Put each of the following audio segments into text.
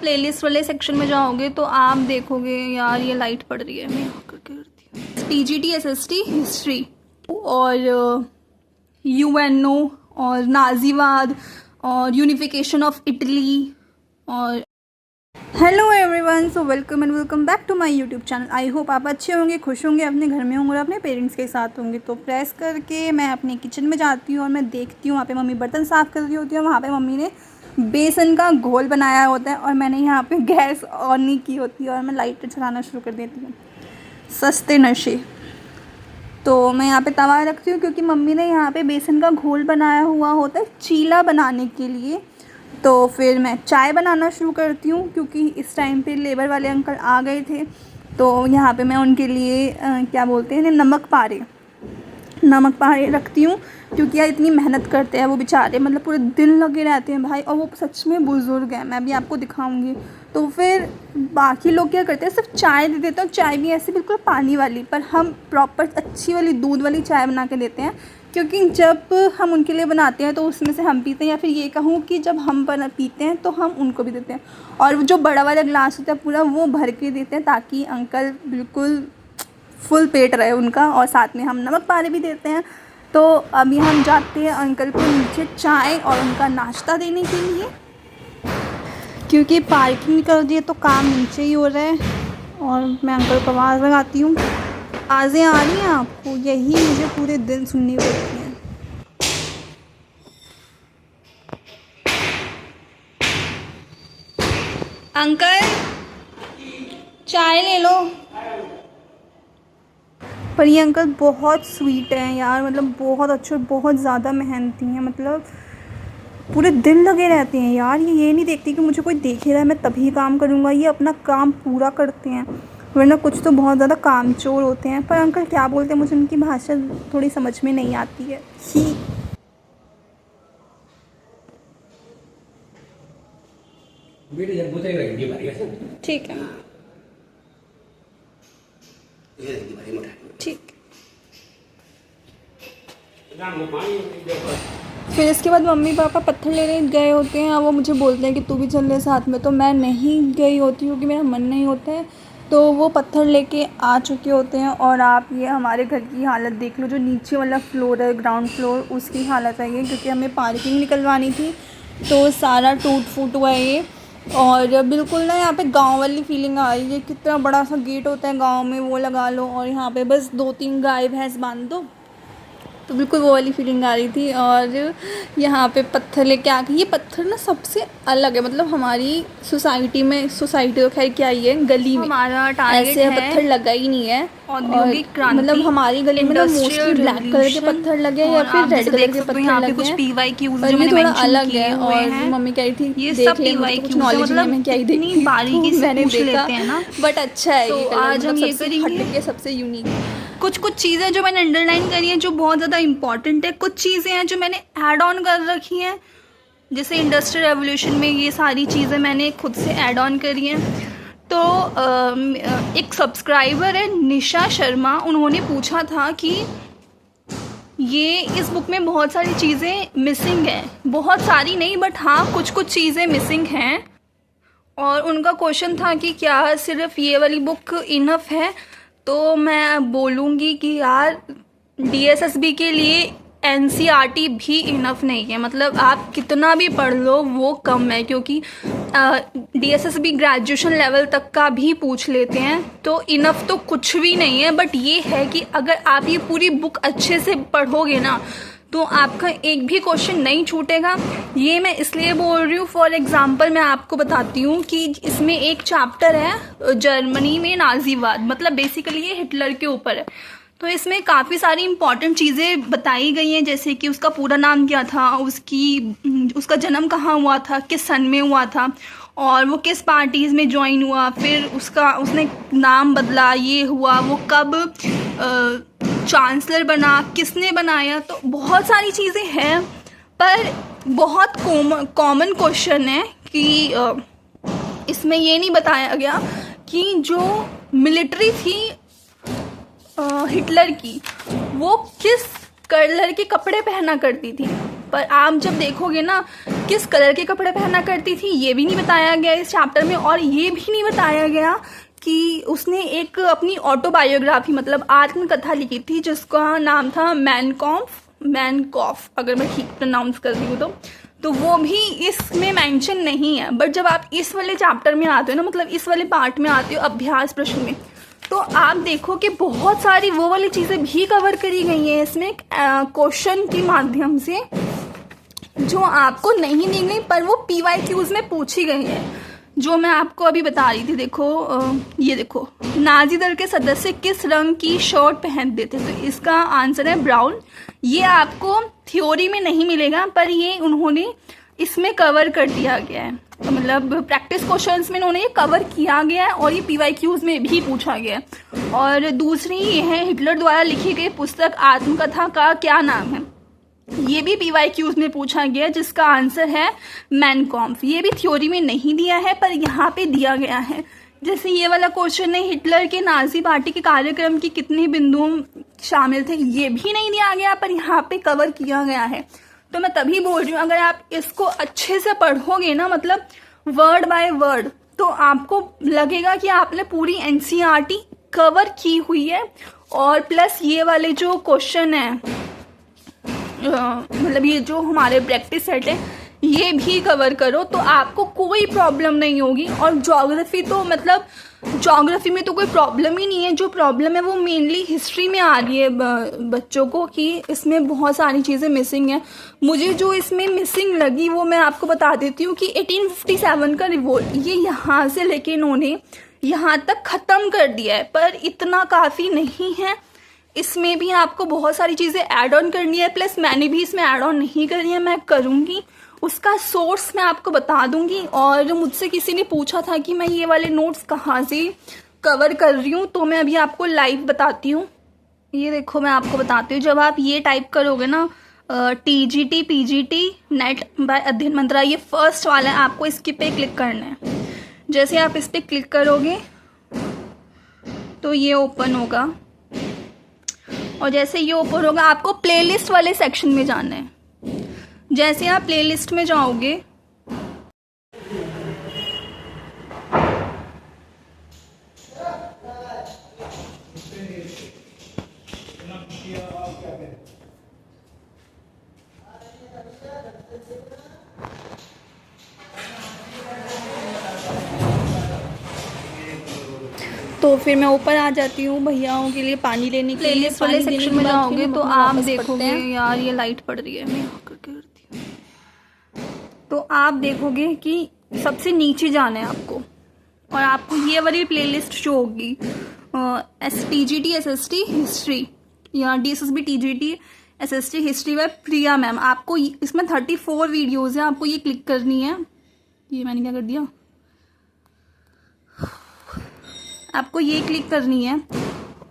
Playlist वाले section में जाओगे तो आप देखोगे यार ये लाइट पड़ रही है, मैं यहाँ करके करती हूँ। टीजीटी एसएसटी हिस्ट्री और यूएनओ और नाजीवाद और यूनिफिकेशन ऑफ इटली और hello everyone, so welcome and welcome back to my YouTube channel. I hope आप अच्छे होंगे, खुश होंगे, अपने घर में होंगे और अपने पेरेंट्स के साथ होंगे। तो प्रेस करके मैं अपने किचन में जाती हूँ और मैं देखती हूँ वहाँ पे मम्मी बर्तन साफ़ कर रही होती है। वहाँ पे मम्मी ने बेसन का घोल बनाया होता है और मैंने यहाँ पे गैस ऑन नहीं की होती है और मैं लाइटर चलाना शुरू कर देती हूँ। सस्ते नशे। तो मैं यहाँ पे तवा रखती हूँ क्योंकि मम्मी ने यहाँ पे बेसन का घोल बनाया हुआ होता है चीला बनाने के लिए। तो फिर मैं चाय बनाना शुरू करती हूँ क्योंकि इस टाइम पे लेबर वाले अंकल आ गए थे। तो यहाँ पे मैं उनके लिए क्या बोलते हैं नमक पारे रखती हूँ क्योंकि यार इतनी मेहनत करते हैं वो बेचारे, मतलब पूरे दिन लगे रहते हैं भाई, और वो सच में बुज़ुर्ग हैं। मैं भी आपको दिखाऊंगी। तो फिर बाकी लोग क्या करते हैं, सिर्फ चाय दे देते हैं, चाय भी ऐसे बिल्कुल पानी वाली, पर हम प्रॉपर अच्छी वाली दूध वाली चाय बना के देते हैं क्योंकि जब हम उनके लिए बनाते हैं तो उसमें से हम पीते हैं, या फिर ये कहूँ कि जब हम पीते हैं तो हम उनको भी देते हैं। और जो बड़ा वाला ग्लास होता है पूरा वो भर के देते हैं ताकि अंकल बिल्कुल फुल पेट रहे उनका, और साथ में हम नमक पानी भी देते हैं। तो अभी हम जाते हैं अंकल को नीचे चाय और उनका नाश्ता देने के लिए, क्योंकि पार्किंग कर दिए तो काम नीचे ही हो रहा है। और मैं अंकल को आवाज़ लगाती हूँ। आवाज़ें आ रही हैं आपको? यही मुझे पूरे दिन सुननी पड़ती हैं। अंकल चाय ले लो। पर ये अंकल बहुत स्वीट हैं यार, मतलब बहुत अच्छे, बहुत ज़्यादा मेहनती हैं, मतलब पूरे दिन लगे रहते हैं यार। ये नहीं देखती कि मुझे कोई देख ही रहा है मैं तभी काम करूँगा, ये अपना काम पूरा करते हैं। वरना कुछ तो बहुत ज़्यादा कामचोर होते हैं। पर अंकल क्या बोलते हैं मुझे उनकी भाषा थोड़ी समझ में नहीं आती है ही। ठीक है, ठीक। फिर इसके बाद मम्मी पापा पत्थर लेने गए होते हैं और वो मुझे बोलते हैं कि तू भी चल ले साथ में। तो मैं नहीं गई होती हूँ क्योंकि मेरा मन नहीं होता है। तो वो पत्थर लेके आ चुके होते हैं और आप ये हमारे घर की हालत देख लो। जो नीचे वाला फ्लोर है, ग्राउंड फ्लोर, उसकी हालत है ये, क्योंकि हमें पार्किंग निकलवानी थी तो सारा टूट फूट हुआ है ये। और बिल्कुल ना यहाँ पे गांव वाली फीलिंग आ रही है। कितना बड़ा सा गेट होता है गांव में, वो लगा लो और यहाँ पे बस 2-3 गाय भैंस बांध दो, तो बिल्कुल वो वाली फीलिंग आ रही थी। और यहाँ पे पत्थर लेके आ गए। ये पत्थर ना सबसे अलग है, मतलब हमारी सोसाइटी तो खैर क्या ही है, गली में हमारा टारगेट ऐसे है पत्थर लगा ही नहीं है। औद्योगिक क्रांति, मतलब हमारी गली में ना मोस्टली ब्लैक कलर के पत्थर लगे या फिर रेड कलर के पत्थर लगे हैं। पीवाई की यूज ये थोड़ा अलग है। और मम्मी कह रही थी ये सब पीवाई की नॉलेज नहीं, मैं क्या ही देखती बारीकी से मैंने देखा, बट अच्छा है ये कलर। आज हम ये करेंगे सबसे यूनिक कुछ चीज़ें जो मैंने अंडरलाइन करी हैं जो बहुत ज़्यादा इंपॉर्टेंट है। कुछ चीज़ें हैं जो मैंने ऐड ऑन कर रखी हैं, जैसे इंडस्ट्रियल रेवोल्यूशन में ये सारी चीज़ें मैंने खुद से ऐड ऑन करी हैं। तो एक सब्सक्राइबर है निशा शर्मा, उन्होंने पूछा था कि ये इस बुक में बहुत सारी चीज़ें मिसिंग हैं, बहुत सारी नहीं बट हाँ कुछ चीज़ें मिसिंग हैं। और उनका क्वेश्चन था कि क्या सिर्फ ये वाली बुक इनफ है। तो मैं बोलूँगी कि यार डीएसएसबी के लिए एनसीईआरटी भी इनफ नहीं है, मतलब आप कितना भी पढ़ लो वो कम है, क्योंकि डीएसएसबी ग्रेजुएशन लेवल तक का भी पूछ लेते हैं। तो इनफ तो कुछ भी नहीं है, बट ये है कि अगर आप ये पूरी बुक अच्छे से पढ़ोगे ना तो आपका एक भी क्वेश्चन नहीं छूटेगा। ये मैं इसलिए बोल रही हूँ, फॉर एग्जांपल मैं आपको बताती हूँ कि इसमें एक चैप्टर है जर्मनी में नाजीवाद, मतलब बेसिकली ये हिटलर के ऊपर है। तो इसमें काफ़ी सारी इंपॉर्टेंट चीज़ें बताई गई हैं, जैसे कि उसका पूरा नाम क्या था, उसका जन्म कहाँ हुआ था, किस सन में हुआ था, और वो किस पार्टीज़ में ज्वाइन हुआ, फिर उसने नाम बदला, ये हुआ, वो कब चांसलर बना, किसने बनाया। तो बहुत सारी चीज़ें हैं, पर बहुत कॉमन क्वेश्चन है कि इसमें ये नहीं बताया गया कि जो मिलिट्री थी हिटलर की, वो किस कलर के कपड़े पहना करती थी। पर आप जब देखोगे ना किस कलर के कपड़े पहना करती थी ये भी नहीं बताया गया इस चैप्टर में। और ये भी नहीं बताया गया कि उसने एक अपनी ऑटोबायोग्राफी मतलब आत्मकथा लिखी थी जिसका नाम था मैनकॉफ, अगर मैं ठीक प्रोनाउंस कर रही हूँ तो वो भी इसमें मेंशन नहीं है। बट जब आप इस वाले चैप्टर में आते हो ना, मतलब इस वाले पार्ट में आते हो अभ्यास प्रश्न में, तो आप देखो कि बहुत सारी वो वाली चीज़ें भी कवर करी गई हैं इसमें क्वेश्चन के माध्यम से, जो आपको नहीं दी गई पर वो PYQs में पूछी गई है, जो मैं आपको अभी बता रही थी। देखो ये देखो, नाजी दल के सदस्य किस रंग की शर्ट पहनते थे, तो इसका आंसर है ब्राउन। ये आपको थ्योरी में नहीं मिलेगा पर ये उन्होंने इसमें कवर कर दिया गया है, तो मतलब प्रैक्टिस क्वेश्चंस में उन्होंने ये कवर किया गया है और ये PYQs में भी पूछा गया है। और दूसरी ये है हिटलर द्वारा लिखी गई पुस्तक आत्मकथा का क्या नाम है, ये भी PYQs में पूछा गया जिसका आंसर है मैनकॉम्फ। ये भी थ्योरी में नहीं दिया है पर यहाँ पे दिया गया है। जैसे ये वाला क्वेश्चन है हिटलर के नाजी पार्टी के कार्यक्रम की कितने बिंदु शामिल थे, ये भी नहीं दिया गया पर यहाँ पे कवर किया गया है। तो मैं तभी बोल रही हूँ अगर आप इसको अच्छे से पढ़ोगे ना, मतलब वर्ड बाय वर्ड, तो आपको लगेगा कि आपने पूरी NCERT कवर की हुई है। और प्लस ये वाले जो क्वेश्चन है मतलब ये जो हमारे प्रैक्टिस सेट है ये भी कवर करो तो आपको कोई प्रॉब्लम नहीं होगी। और ज्योग्राफी तो मतलब ज्योग्राफी में तो कोई प्रॉब्लम ही नहीं है, जो प्रॉब्लम है वो मेनली हिस्ट्री में आ रही है बच्चों को कि इसमें बहुत सारी चीज़ें मिसिंग है। मुझे जो इसमें मिसिंग लगी वो मैं आपको बता देती हूँ कि 1857 का रिवोल्ट ये यहाँ से लेके इन्होंने यहाँ तक ख़त्म कर दिया है, पर इतना काफ़ी नहीं है, इसमें भी आपको बहुत सारी चीज़ें ऐड ऑन करनी है। प्लस मैंने भी इसमें ऐड ऑन नहीं करनी है, मैं करूँगी, उसका सोर्स मैं आपको बता दूंगी। और मुझसे किसी ने पूछा था कि मैं ये वाले नोट्स कहाँ से कवर कर रही हूँ, तो मैं अभी आपको लाइव बताती हूँ। ये देखो मैं आपको बताती हूँ, जब आप ये टाइप करोगे ना TGT PGT नेट बाय अध्ययन मंत्रा, ये फर्स्ट वाला है, आपको इसके पे क्लिक करना है। जैसे आप इस पर क्लिक करोगे तो ये ओपन होगा, और जैसे ये ओपन होगा आपको प्लेलिस्ट वाले सेक्शन में जाना है। जैसे आप प्लेलिस्ट में जाओगे तो फिर मैं ऊपर आ जाती हूँ भैयाओं के लिए पानी लेने के लिए। प्लेलिस्ट वाले सेक्शन में जाओगे तो आप देखोगे यार ये लाइट पड़ रही है, मैं यहाँ करके करती हूँ। तो आप देखोगे कि सबसे नीचे जाना है आपको, और आपको ये वाली प्लेलिस्ट शो होगी TGT SST हिस्ट्री या DSSB TGT SST history by Priya ma'am. आपको इसमें 34 वीडियोज़ है, आपको ये क्लिक करनी है। ये मैंने क्या कर दिया, आपको ये क्लिक करनी है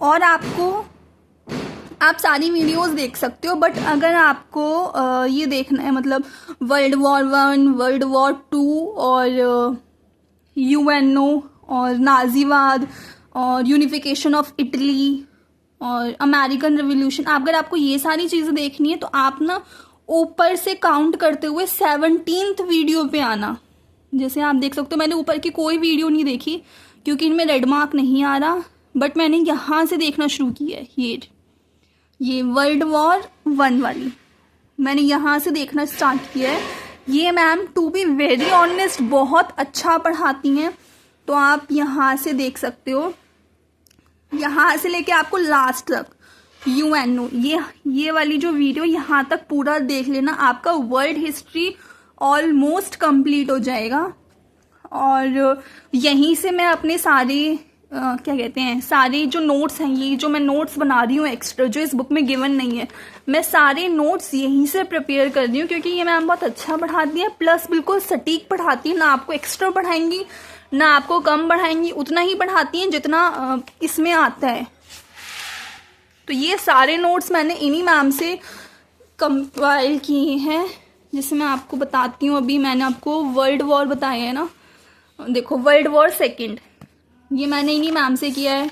और आप सारी वीडियोस देख सकते हो। बट अगर आपको ये देखना है मतलब World War I, World War II और UNO और नाजीवाद और यूनिफिकेशन ऑफ इटली और अमेरिकन रेवोल्यूशन, अगर आपको ये सारी चीज़ें देखनी है तो आप ना ऊपर से काउंट करते हुए 17th वीडियो पे आना। जैसे आप देख सकते हो मैंने ऊपर की कोई वीडियो नहीं देखी क्योंकि इनमें रेड मार्क नहीं आ रहा, बट मैंने यहाँ से देखना शुरू किया है। ये World War I वाली मैंने यहाँ से देखना स्टार्ट किया है। ये ma'am to be very honest बहुत अच्छा पढ़ाती हैं, तो आप यहाँ से देख सकते हो, यहाँ से लेके आपको लास्ट तक UNO ये वाली जो वीडियो यहाँ तक पूरा देख लेना, आपका वर्ल्ड हिस्ट्री ऑलमोस्ट कंप्लीट हो जाएगा। और यहीं से मैं अपने सारे क्या कहते हैं सारे जो नोट्स हैं, ये जो मैं नोट्स बना रही हूँ एक्स्ट्रा जो इस बुक में गिवन नहीं है, मैं सारे नोट्स यहीं से प्रिपेयर कर रही हूँ क्योंकि ये मैम बहुत अच्छा पढ़ाती है, प्लस बिल्कुल सटीक पढ़ाती है। ना आपको एक्स्ट्रा पढ़ाएंगी ना आपको कम पढ़ाएंगी, उतना ही पढ़ाती हैं जितना इसमें आता है। तो ये सारे नोट्स मैंने इन्हीं मैम से कंपाइल किए हैं, जिसमें मैं आपको बताती हूँ। अभी मैंने आपको वर्ल्ड वॉर बताया है ना, देखो वर्ल्ड वॉर सेकेंड ये मैंने इन्हीं मैम से किया है,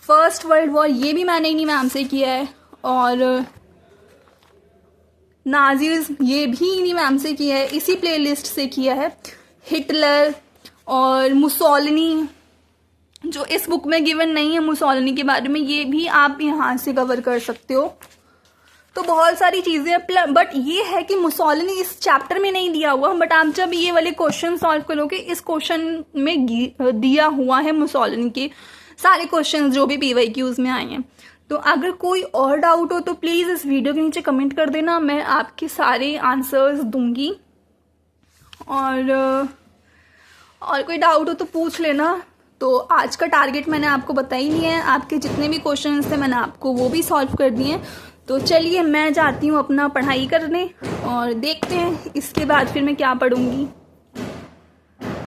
फर्स्ट वर्ल्ड वॉर ये भी मैंने इन्हीं मैम से किया है, और नाजीज़ ये भी इन्हीं मैम से किया है, इसी प्लेलिस्ट से किया है। हिटलर और मुसोलिनी जो इस बुक में गिवन नहीं है मुसोलिनी के बारे में, ये भी आप यहाँ से कवर कर सकते हो। तो बहुत सारी चीज़ें, बट ये है कि मुसोलिनी इस चैप्टर में नहीं दिया हुआ, बट आप जब ये वाले क्वेश्चन सॉल्व करोगे इस क्वेश्चन में दिया हुआ है मुसोलिनी के सारे क्वेश्चन जो भी PYQs में आए हैं। तो अगर कोई और डाउट हो तो प्लीज़ इस वीडियो के नीचे कमेंट कर देना, मैं आपके सारे आंसर्स दूंगी। और कोई डाउट हो तो पूछ लेना। तो आज का टारगेट मैंने आपको बता ही नहीं है, आपके जितने भी क्वेश्चंस थे मैंने आपको वो भी सॉल्व कर दिए हैं। तो चलिए मैं जाती हूँ अपना पढ़ाई करने और देखते हैं इसके बाद फिर मैं क्या पढ़ूंगी।